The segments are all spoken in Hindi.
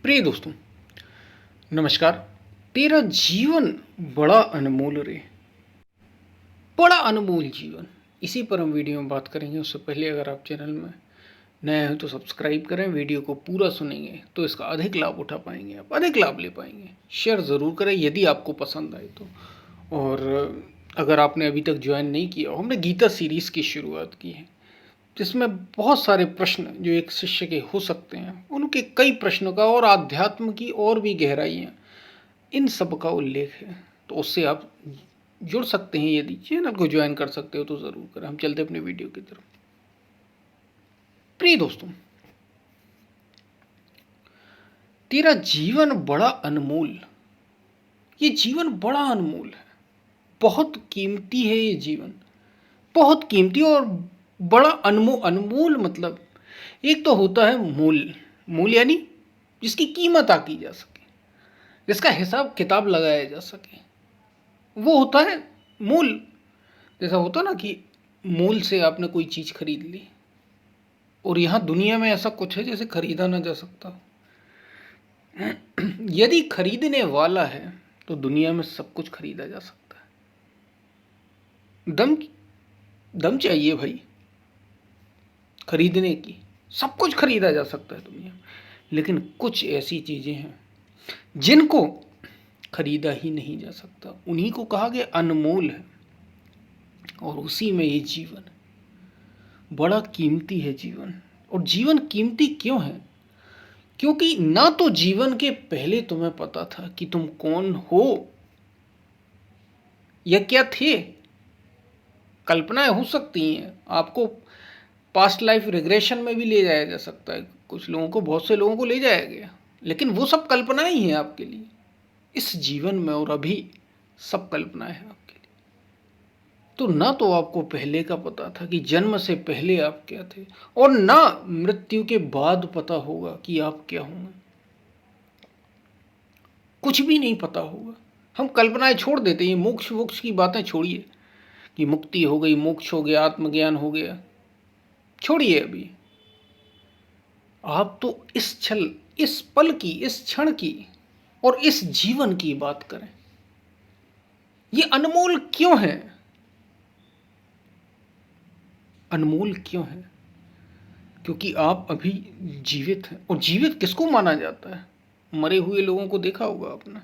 प्रिय दोस्तों, नमस्कार। तेरा जीवन बड़ा अनमोल रे, बड़ा अनमोल जीवन। इसी पर हम वीडियो में बात करेंगे। उससे पहले अगर आप चैनल में नए हैं तो सब्सक्राइब करें। वीडियो को पूरा सुनेंगे तो इसका अधिक लाभ उठा पाएंगे, आप अधिक लाभ ले पाएंगे। शेयर ज़रूर करें यदि आपको पसंद आए तो। और अगर आपने अभी तक ज्वाइन नहीं किया, हमने गीता सीरीज़ की शुरुआत की है, जिसमें बहुत सारे प्रश्न जो एक शिष्य के हो सकते हैं, उनके कई प्रश्नों का और आध्यात्म की और भी गहराइयाँ, इन सब का उल्लेख है। तो उससे आप जुड़ सकते हैं। यदि चैनल को ज्वाइन कर सकते हो तो ज़रूर करें। हम चलते अपने वीडियो की तरफ। प्रिय दोस्तों, तेरा जीवन बड़ा अनमोल। ये जीवन बड़ा अनमोल है, बहुत कीमती है ये जीवन, बहुत कीमती। और बड़ा अनमोल मतलब एक तो होता है मूल। मूल यानी जिसकी कीमत आकी जा सके, जिसका हिसाब किताब लगाया जा सके, वो होता है मूल। जैसा होता ना कि मूल से आपने कोई चीज़ खरीद ली, और यहाँ दुनिया में ऐसा कुछ है जैसे खरीदा ना जा सकता हो। यदि खरीदने वाला है तो दुनिया में सब कुछ खरीदा जा सकता है। दम चाहिए भाई खरीदने की। सब कुछ खरीदा जा सकता है दुनिया में, लेकिन कुछ ऐसी चीज़ें हैं जिनको खरीदा ही नहीं जा सकता। उन्हीं को कहा गया अनमोल है, और उसी में ये जीवन है। बड़ा कीमती है जीवन। और जीवन कीमती क्यों है? क्योंकि ना तो जीवन के पहले तुम्हें पता था कि तुम कौन हो या क्या थे। कल्पनाएं हो सकती हैं, आपको पास्ट लाइफ रिग्रेशन में भी ले जाया जा सकता है। कुछ लोगों को, बहुत से लोगों को ले जाया गया, लेकिन वो सब कल्पनाएं ही हैं आपके लिए। इस जीवन में और अभी सब कल्पनाएं हैं आपके लिए। तो ना तो आपको पहले का पता था कि जन्म से पहले आप क्या थे, और ना मृत्यु के बाद पता होगा कि आप क्या होंगे। कुछ भी नहीं पता होगा। हम कल्पनाएं छोड़ देते हैं। मोक्ष वोक्ष की बातें छोड़िए कि मुक्ति हो गई, मोक्ष हो गया, आत्मज्ञान हो गया, छोड़िए। अभी आप तो इस पल की, इस क्षण की और इस जीवन की बात करें। ये अनमोल क्यों है? अनमोल क्यों है? क्योंकि आप अभी जीवित हैं। और जीवित किसको माना जाता है? मरे हुए लोगों को देखा होगा आपने।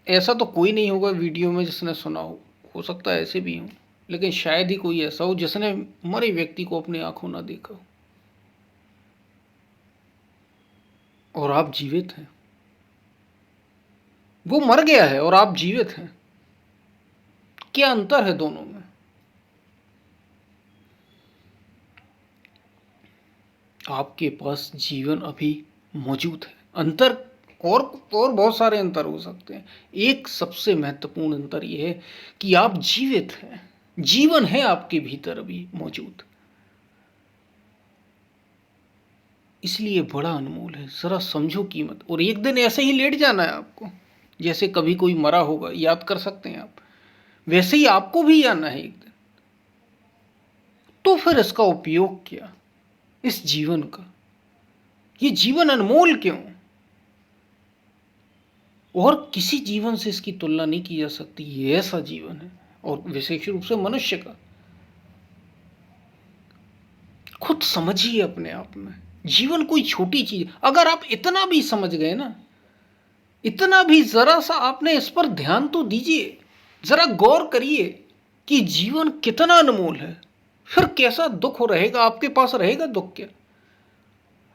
ऐसा तो कोई नहीं होगा वीडियो में जिसने सुना हो सकता है ऐसे भी हो, लेकिन शायद ही कोई ऐसा हो जिसने मरे व्यक्ति को अपनी आंखों ना देखा हो। और आप जीवित हैं। वो मर गया है और आप जीवित हैं। क्या अंतर है दोनों में? आपके पास जीवन अभी मौजूद है। अंतर और बहुत सारे अंतर हो सकते हैं। एक सबसे महत्वपूर्ण अंतर यह है कि आप जीवित हैं। जीवन है आपके भीतर अभी मौजूद, इसलिए बड़ा अनमोल है। जरा समझो कीमत। और एक दिन ऐसे ही लेट जाना है आपको, जैसे कभी कोई मरा होगा, याद कर सकते हैं आप, वैसे ही आपको भी आना है एक दिन। तो फिर इसका उपयोग क्या, इस जीवन का? ये जीवन अनमोल क्यों? और किसी जीवन से इसकी तुलना नहीं की जा सकती। ये ऐसा जीवन है, और विशेष रूप से मनुष्य का। खुद समझिए अपने आप में। जीवन कोई छोटी चीज, अगर आप इतना भी समझ गए ना, इतना भी, जरा सा आपने इस पर ध्यान तो दीजिए, जरा गौर करिए कि जीवन कितना अनमोल है। फिर कैसा दुख रहेगा आपके पास? रहेगा दुख क्या?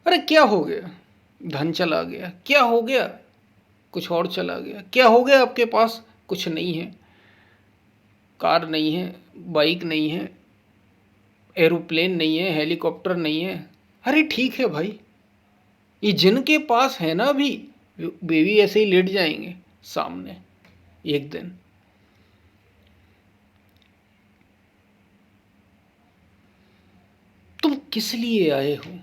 अरे क्या हो गया? धन चला गया। क्या हो गया? कुछ और चला गया। क्या हो गया आपके पास? कुछ नहीं है, कार नहीं है, बाइक नहीं है, एरोप्लेन नहीं है, हेलीकॉप्टर नहीं है। अरे ठीक है भाई, ये जिनके पास है ना, भी बेबी ऐसे ही लेट जाएंगे सामने एक दिन। तुम किस लिए आए हो?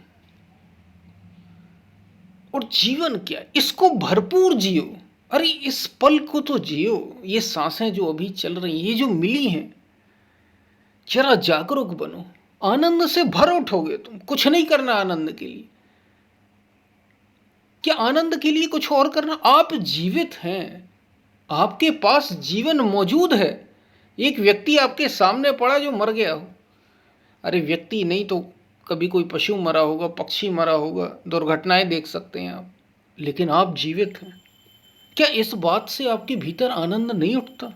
और जीवन क्या? इसको भरपूर जियो। अरे इस पल को तो जियो। ये सांसें जो अभी चल रही, ये जो मिली हैं, जरा जागरूक बनो। आनंद से भर उठोगे तुम। कुछ नहीं करना आनंद के लिए। क्या आनंद के लिए कुछ और करना? आप जीवित हैं, आपके पास जीवन मौजूद है। एक व्यक्ति आपके सामने पड़ा जो मर गया हो, अरे व्यक्ति नहीं तो कभी कोई पशु मरा होगा, पक्षी मरा होगा, दुर्घटनाएं देख सकते हैं आप, लेकिन आप जीवित हैं। क्या इस बात से आपके भीतर आनंद नहीं उठता?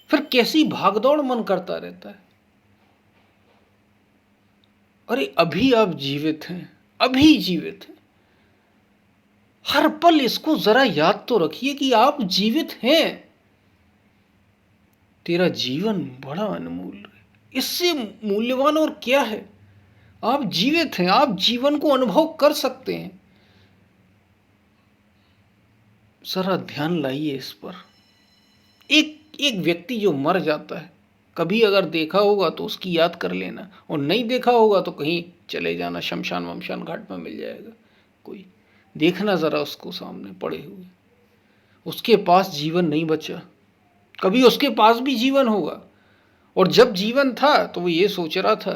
फिर कैसी भागदौड़ मन करता रहता है। अरे अभी आप जीवित हैं, अभी जीवित हैं। हर पल इसको जरा याद तो रखिए कि आप जीवित हैं। तेरा जीवन बड़ा अनमोल है, इससे मूल्यवान और क्या है? आप जीवित हैं, आप जीवन को अनुभव कर सकते हैं। जरा ध्यान लाइए इस पर। एक एक व्यक्ति जो मर जाता है, कभी अगर देखा होगा तो उसकी याद कर लेना, और नहीं देखा होगा तो कहीं चले जाना, शमशान वमशान घाट में मिल जाएगा कोई, देखना जरा उसको सामने पड़े हुए। उसके पास जीवन नहीं बचा, कभी उसके पास भी जीवन होगा, और जब जीवन था तो वो ये सोच रहा था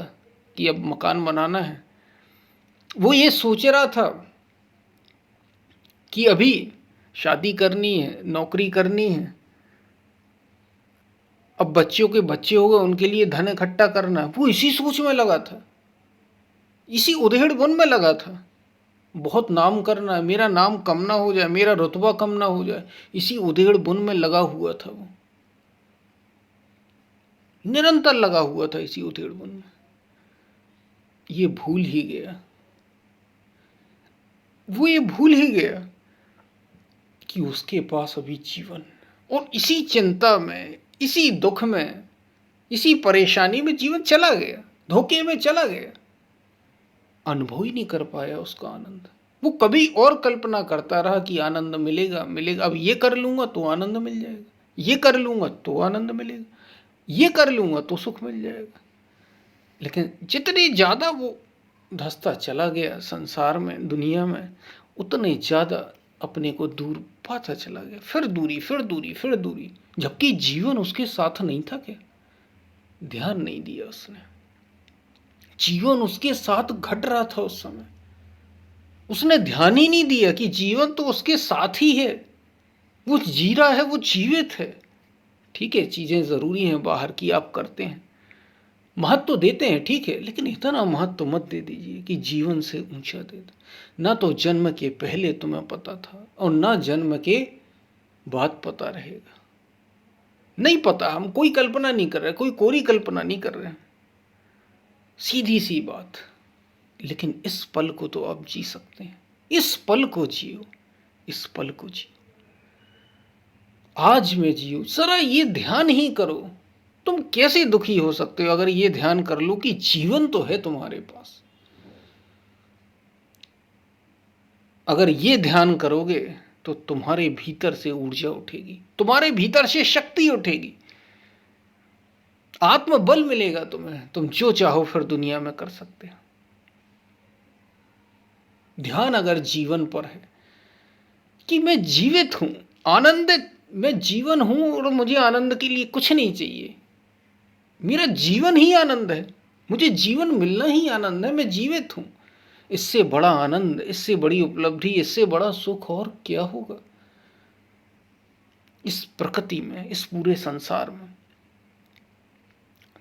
कि अब मकान बनाना है, वो ये सोच रहा था कि अभी शादी करनी है, नौकरी करनी है, अब बच्चों के बच्चे हो गए, उनके लिए धन इकट्ठा करना है। वो इसी सोच में लगा था, इसी उधेड़ बुन में लगा था। बहुत नाम करना है, मेरा नाम कम ना हो जाए, मेरा रुतबा कम ना हो जाए, इसी उधेड़ बुन में लगा हुआ था। वो निरंतर लगा हुआ था इसी उधेड़ बुन में। ये भूल ही गया, वो ये भूल ही गया कि उसके पास अभी जीवन, और इसी चिंता में, इसी दुख में, इसी परेशानी में जीवन चला गया, धोखे में चला गया। अनुभव ही नहीं कर पाया उसका आनंद। वो कभी और कल्पना करता रहा कि आनंद मिलेगा मिलेगा, अब ये कर लूंगा तो आनंद मिल जाएगा, ये कर लूंगा तो आनंद मिलेगा, ये कर लूंगा तो सुख मिल जाएगा। लेकिन जितनी ज्यादा वो धंसता चला गया संसार में, दुनिया में, उतने ज्यादा अपने को दूर पाता चला गया। फिर दूरी, फिर दूरी, फिर दूरी, जबकि जीवन उसके साथ नहीं था क्या? ध्यान नहीं दिया उसने। जीवन उसके साथ घट रहा था उस समय, उसने ध्यान ही नहीं दिया कि जीवन तो उसके साथ ही है, वो जी रहा है, वो जीवित है। ठीक है, चीजें जरूरी हैं बाहर की, आप करते हैं, महत्व तो देते हैं, ठीक है, लेकिन इतना महत्व मत दे दीजिए कि जीवन से ऊंचा दे दो। ना तो जन्म के पहले तुम्हें पता था, और ना जन्म के बाद पता रहेगा। नहीं पता, हम कोई कल्पना नहीं कर रहे, कोई कोरी कल्पना नहीं कर रहे, सीधी सी बात। लेकिन इस पल को तो आप जी सकते हैं, इस पल को जियो, इस पल को जियो, आज में जियो। जरा ये ध्यान ही करो। तुम कैसे दुखी हो सकते हो अगर ये ध्यान कर लो कि जीवन तो है तुम्हारे पास। अगर ये ध्यान करोगे तो तुम्हारे भीतर से ऊर्जा उठेगी, तुम्हारे भीतर से शक्ति उठेगी, आत्मबल मिलेगा तुम्हें, तुम जो चाहो फिर दुनिया में कर सकते हो। ध्यान अगर जीवन पर है कि मैं जीवित हूं, आनंदित, मैं जीवन हूं और मुझे आनंद के लिए कुछ नहीं चाहिए, मेरा जीवन ही आनंद है, मुझे जीवन मिलना ही आनंद है, मैं जीवित हूं, इससे बड़ा आनंद, इससे बड़ी उपलब्धि, इससे बड़ा सुख और क्या होगा इस प्रकृति में, इस पूरे संसार में?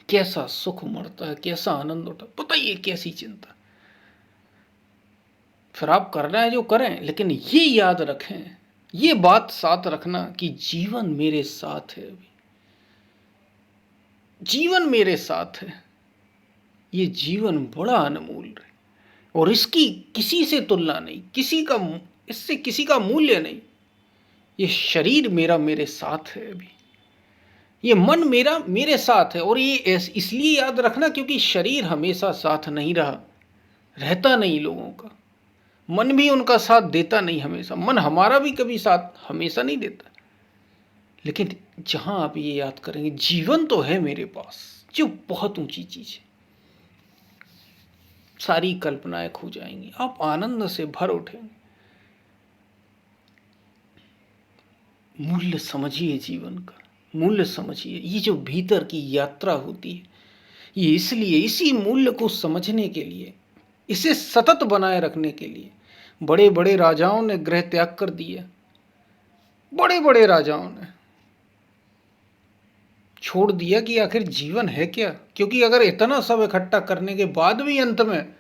कैसा सुख उमड़ता है, कैसा आनंद होता है, बताइए कैसी चिंता। फिर आप करना है जो करें, लेकिन ये याद रखें, ये बात साथ रखना कि जीवन मेरे साथ है, अभी जीवन मेरे साथ है। ये जीवन बड़ा अनमोल है, और इसकी किसी से तुलना नहीं, किसी का, इससे किसी का मूल्य नहीं। ये शरीर मेरा मेरे साथ है अभी, ये मन मेरा मेरे साथ है, और ये इसलिए याद रखना क्योंकि शरीर हमेशा साथ नहीं रहा, रहता नहीं लोगों का, मन भी उनका साथ देता नहीं हमेशा, मन हमारा भी कभी साथ हमेशा नहीं देता। लेकिन जहां आप ये याद करेंगे जीवन तो है मेरे पास, जो बहुत ऊंची चीज है, सारी कल्पनाएं खो जाएंगी, आप आनंद से भर उठेंगे। मूल्य समझिए, जीवन का मूल्य समझिए। ये जो भीतर की यात्रा होती है, ये इसलिए, इसी मूल्य को समझने के लिए इसे सतत बनाए रखने के लिए बड़े बड़े राजाओं ने गृह त्याग कर दिए, बड़े बड़े राजाओं ने छोड़ दिया कि आखिर जीवन है क्या। क्योंकि अगर इतना सब इकट्ठा करने के बाद भी अंत में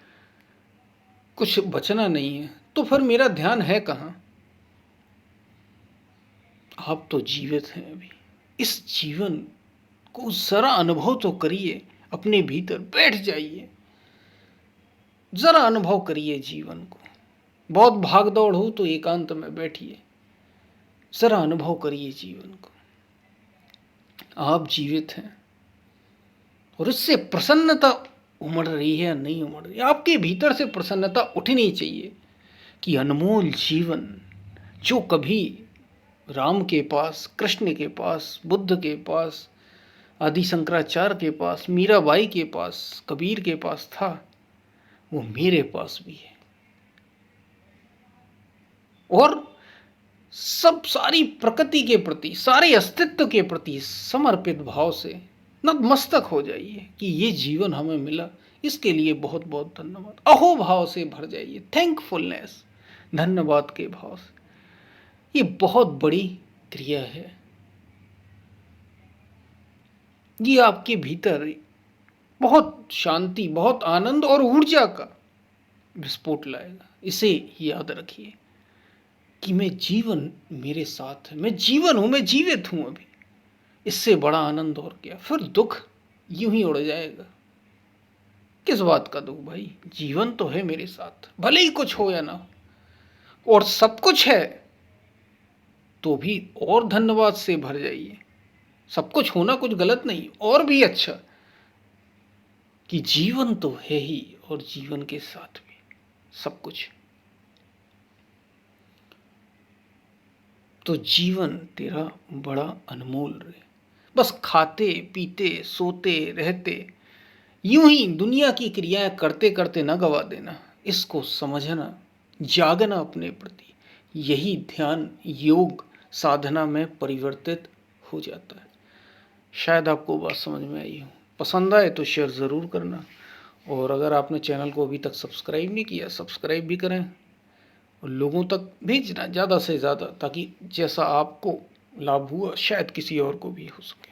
कुछ बचना नहीं है तो फिर मेरा ध्यान है कहाँ। आप तो जीवित हैं अभी, इस जीवन को जरा अनुभव तो करिए, अपने भीतर बैठ जाइए, जरा अनुभव करिए जीवन को। बहुत भाग दौड़ हो तो एकांत में बैठिए, जरा अनुभव करिए जीवन को। आप जीवित हैं और इससे प्रसन्नता उमड़ रही है या नहीं उमड़ रही है। आपके भीतर से प्रसन्नता उठनी चाहिए कि अनमोल जीवन जो कभी राम के पास, कृष्ण के पास, बुद्ध के पास, आदि शंकराचार्य के पास, मीराबाई के पास, कबीर के पास था, वो मेरे पास भी है। और सब सारी प्रकृति के प्रति, सारे अस्तित्व के प्रति समर्पित भाव से नतमस्तक हो जाइए कि ये जीवन हमें मिला, इसके लिए बहुत बहुत धन्यवाद। अहो भाव से भर जाइए, थैंकफुलनेस, धन्यवाद के भाव से। ये बहुत बड़ी क्रिया है, ये आपके भीतर बहुत शांति, बहुत आनंद और ऊर्जा का विस्फोट लाएगा। इसे याद रखिए कि मैं जीवन मेरे साथ है, मैं जीवन हूं, मैं जीवित हूं अभी। इससे बड़ा आनंद और क्या। फिर दुख यूं ही उड़ जाएगा। किस बात का दुख भाई, जीवन तो है मेरे साथ, भले ही कुछ हो या ना हो। और सब कुछ है तो भी और धन्यवाद से भर जाइए। सब कुछ होना कुछ गलत नहीं, और भी अच्छा कि जीवन तो है ही और जीवन के साथ भी सब कुछ। तो जीवन तेरा बड़ा अनमोल रहे। बस खाते पीते सोते रहते यूं ही दुनिया की क्रियाएं करते करते न गवा देना। इसको समझना, जागना अपने प्रति, यही ध्यान योग साधना में परिवर्तित हो जाता है। शायद आपको बात समझ में आई हो। पसंद आए तो शेयर ज़रूर करना, और अगर आपने चैनल को अभी तक सब्सक्राइब नहीं किया, सब्सक्राइब भी करें और लोगों तक भेजना ज़्यादा से ज़्यादा, ताकि जैसा आपको लाभ हुआ शायद किसी और को भी हो सके।